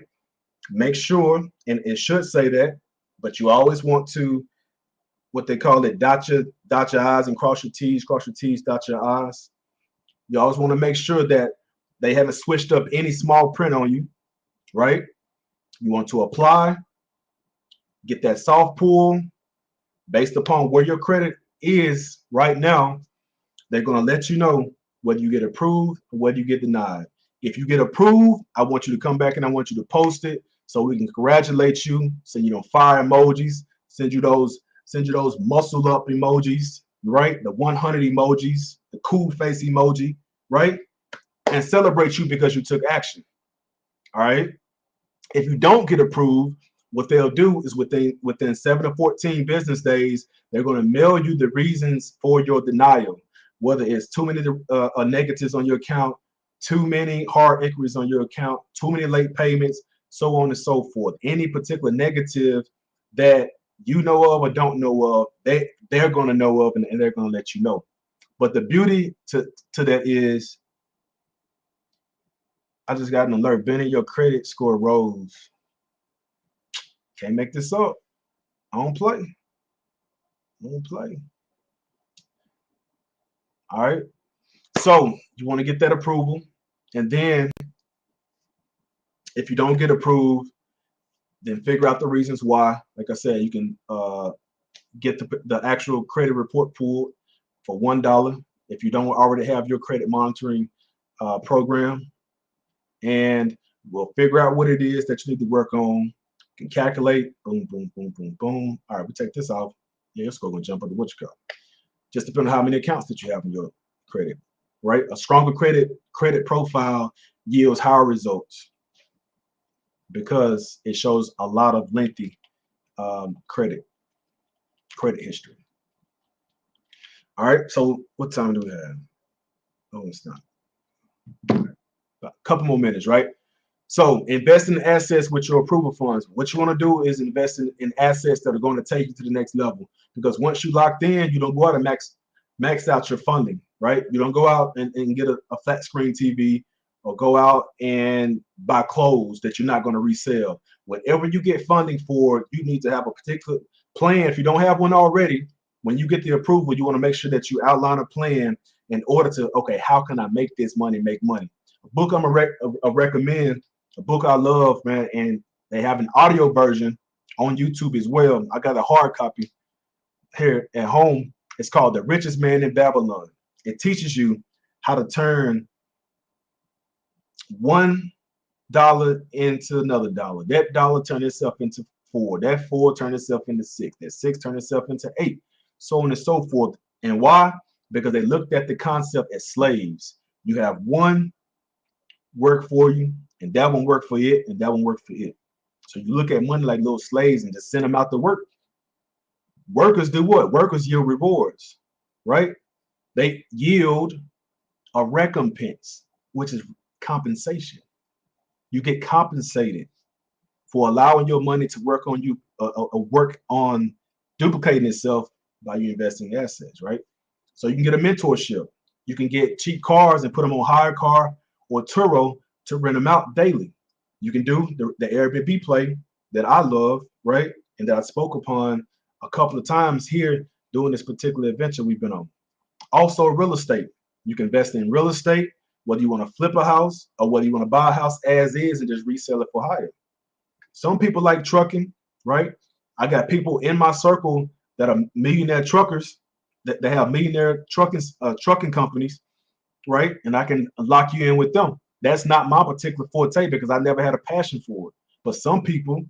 Make sure, and it should say that, but you always want to, what they call it, dot your I's and cross your T's, dot your I's. You always want to make sure that they haven't switched up any small print on you, right? You want to apply, get that soft pull based upon where your credit is right now. They're going to let you know whether you get approved or whether you get denied. If you get approved, I want you to come back and I want you to post it so we can congratulate you, send you fire emojis, send you those muscle up emojis, right? The 100 emojis, the cool face emoji, right? And celebrate you because you took action. All right. If you don't get approved, what they'll do is within 7 to 14 business days, they're going to mail you the reasons for your denial, whether it's too many negatives on your account, too many hard inquiries on your account, too many late payments, so on and so forth. Any particular negative that you know of or don't know of, they're going to know of, and they're going to let you know. But the beauty to that is, I just got an alert. Benny, your credit score rose. Can't make this up. I don't play. All right. So you want to get that approval. And then if you don't get approved, then figure out the reasons why. Like I said, you can get the actual credit report pulled for $1 if you don't already have your credit monitoring program. And we'll figure out what it is that you need to work on. You can calculate. Boom, boom, boom, boom, boom. All right, we take this off. Yeah, let's go and jump into what you got. Just depending on how many accounts that you have in your credit, right? A stronger credit profile yields higher results because it shows a lot of lengthy credit history. All right, so what time do we have? Oh, it's not. A couple more minutes, right? So invest in assets with your approval funds. What you want to do is invest in assets that are going to take you to the next level. Because once you locked in, you don't go out and max out your funding, right? You don't go out and get a flat screen TV or go out and buy clothes that you're not going to resell. Whatever you get funding for, you need to have a particular plan. If you don't have one already, when you get the approval, you want to make sure that you outline a plan in order to, okay, how can I make this money make money? A book I'm a recommend, a book I love, man, and they have an audio version on YouTube as well. I got a hard copy here at home. It's called The Richest Man in Babylon. It teaches you how to turn $1 into another dollar. That dollar turn itself into four. That four turn itself into six. That six turn itself into eight. So on and so forth. And why? Because they looked at the concept as slaves. You have one work for you, and that one work for it, and that one work for it. So you look at money like little slaves and just send them out to work. Workers do what? Workers yield rewards, right? They yield a recompense, which is compensation. You get compensated for allowing your money to work on you, work on duplicating itself by you investing in assets, right? So you can get a mentorship. You can get cheap cars and put them on hire car or Turo to rent them out daily. You can do the Airbnb play that I love, right? And that I spoke upon a couple of times here doing this particular adventure we've been on. Also, real estate. You can invest in real estate, whether you want to flip a house or whether you want to buy a house as is and just resell it for hire. Some people like trucking, right? I got people in my circle that are millionaire truckers that they have millionaire trucking companies, right? And I can lock you in with them. That's not my particular forte because I never had a passion for it. But some people,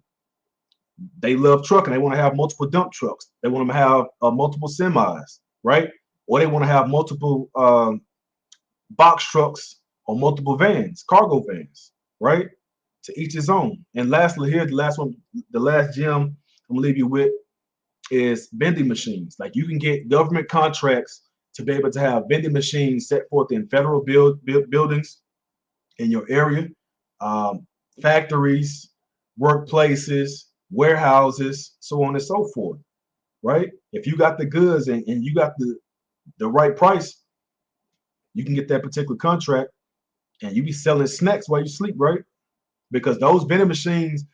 they love trucking. They want to have multiple dump trucks. They want to have multiple semis, right? Or they want to have multiple box trucks or multiple vans, cargo vans, right? To each his own. And lastly, here, the last one, the last gem I'm gonna leave you with is vending machines. Like you can get government contracts to be able to have vending machines set forth in federal buildings in your area, factories, workplaces, warehouses, so on and so forth, right? If you got the goods and you got the right price, you can get that particular contract and you be selling snacks while you sleep, right? Because those vending machines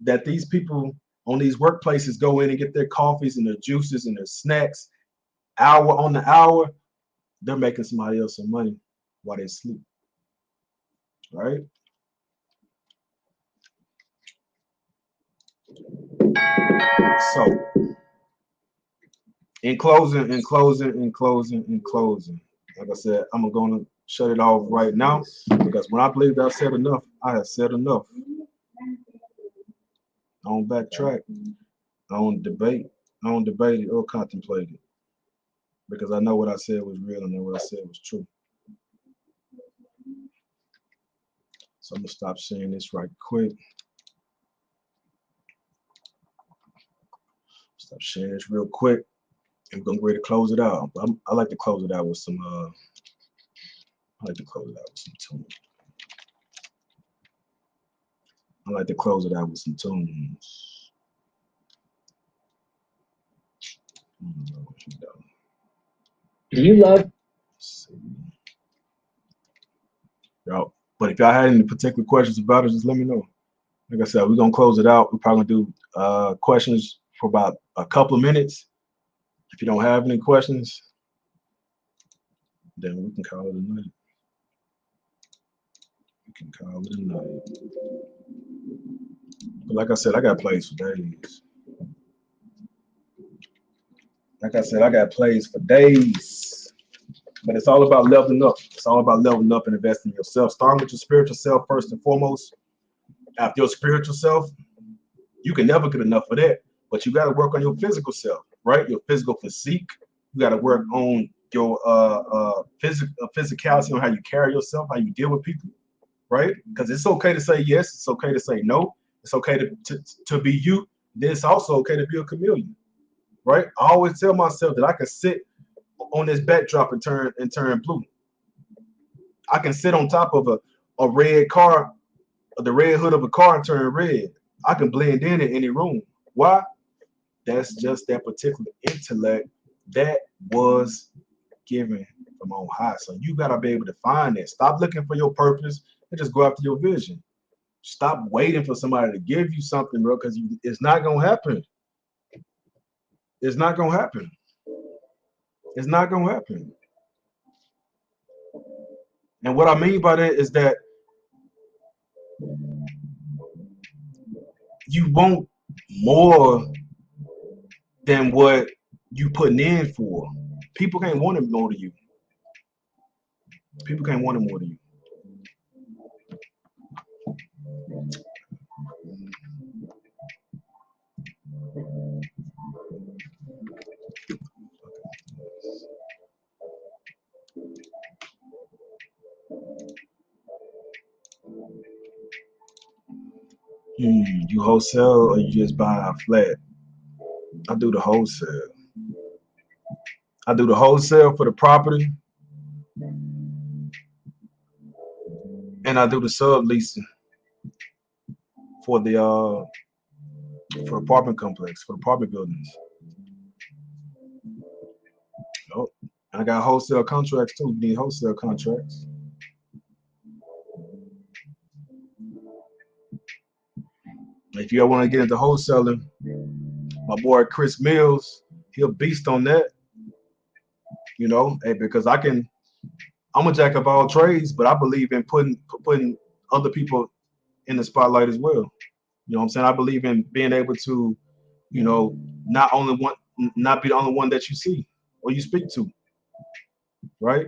that these people on these workplaces go in and get their coffees and their juices and their snacks hour on the hour, they're making somebody else some money while they sleep, right? So in closing, like I said, I'm gonna shut it off right now because when I believe that I said enough, I have said enough. I don't backtrack. I don't debate. I don't debate it or contemplate it because I know what I said was real and I know what I said was true. So I'm gonna stop sharing this right quick. Stop sharing this real quick. I'm gonna ready to close it out. But I like to close it out with some. I like to close it out with some tunes. I like to close it out with some tunes. Do you love? Y'all, but if y'all had any particular questions about it, just let me know. Like I said, we're gonna close it out. We're probably gonna do questions for about a couple of minutes. If you don't have any questions, then we can call it a night. We can call it a night. But like I said, I got plays for days. Like I said, I got plays for days. But it's all about leveling up. It's all about leveling up and investing in yourself. Starting with your spiritual self first and foremost. After your spiritual self, you can never get enough of that. But you got to work on your physical self, right? Your physical physique. You got to work on your physicality, on how you carry yourself, how you deal with people, right? Because it's okay to say yes. It's okay to say no. It's okay to be you. Then it's also okay to be a chameleon, right? I always tell myself that I can sit on this backdrop and turn blue. I can sit on top of a red car, the red hood of a car and turn red. I can blend in any room. Why? That's just that particular intellect that was given from on high. So you gotta be able to find that. Stop looking for your purpose and just go after your vision. Stop waiting for somebody to give you something, bro, because it's not gonna happen. It's not gonna happen. It's not gonna happen. And what I mean by that is that you want more than what you putting in for. People can't want it more than you. People can't want it more than you. You wholesale or you just buy a flat? I do the wholesale. I do the wholesale for the property, and I do the subleasing for the for apartment complex, for apartment buildings. Oh, I got wholesale contracts too. You need wholesale contracts. If you ever want to get into wholesaling, my boy Chris Mills, he'll beast on that. You know, hey, because I'm a jack of all trades, but I believe in putting other people in the spotlight as well. You know what I'm saying? I believe in being able to, you know, not be the only one that you see or you speak to, right?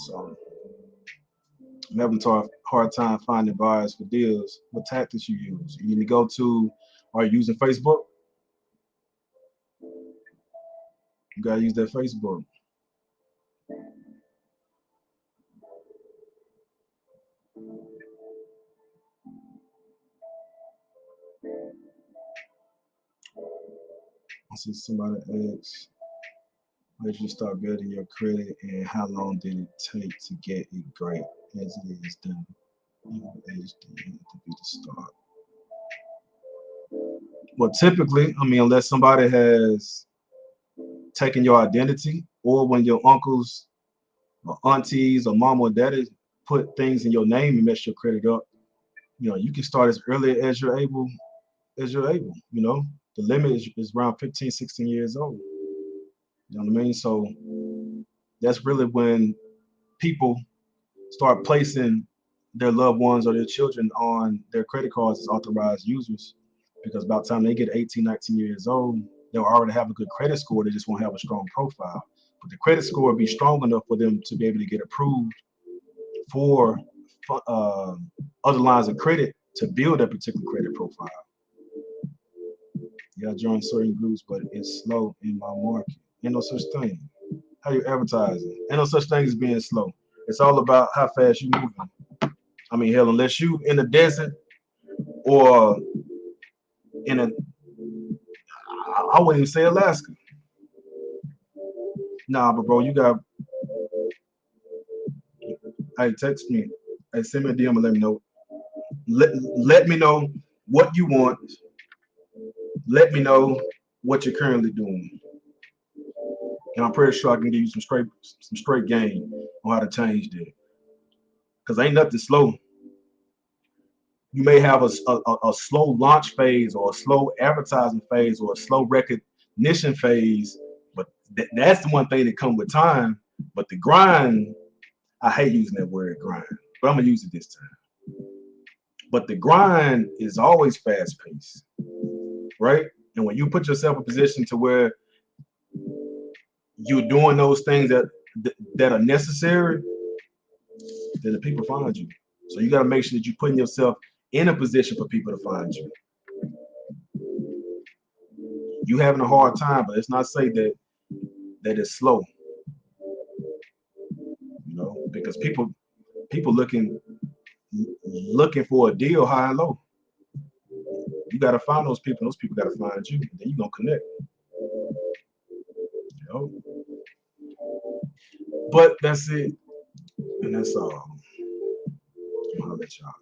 So I'm having a hard time finding buyers for deals. What tactics you use? You need to go to, are you using Facebook? You gotta use that Facebook. I see somebody asks, where did you start building your credit and how long did it take to get it great as it is done? Age to be the start. Well, typically, I mean, unless somebody has taken your identity or when your uncles or aunties or mom or daddy put things in your name and mess your credit up, you know, you can start as early as you're able, you know. The limit is around 15, 16 years old. You know what I mean? So that's really when people start placing their loved ones or their children on their credit cards as authorized users. Because by the time they get 18, 19 years old, they'll already have a good credit score. They just won't have a strong profile. But the credit score will be strong enough for them to be able to get approved for other lines of credit to build a particular credit profile. Yeah, I joined certain groups, but it's slow in my market. Ain't no such thing. How you advertising? Ain't no such thing as being slow. It's all about how fast you moving. I mean, hell, unless you in the desert or in a, I wouldn't even say Alaska. Nah, but bro, you got, hey, text me. Hey, send me a DM and let me know. Let me know what you want. Let me know what you're currently doing. And I'm pretty sure I can give you some straight game on how to change that. Because ain't nothing slow. You may have a slow launch phase or a slow advertising phase or a slow recognition phase, but that's the one thing that comes with time. But the grind, I hate using that word grind, but I'm gonna use it this time. But the grind is always fast paced, right? And when you put yourself in a position to where you're doing those things that are necessary, then the people find you. So you got to make sure that you're putting yourself in a position for people to find you. You having a hard time, but it's not say that it's slow. You know, because people looking for a deal high and low. You got to find those people. Those people got to find you. Then you gonna connect. You know. But that's it, and that's all. I'll let y'all.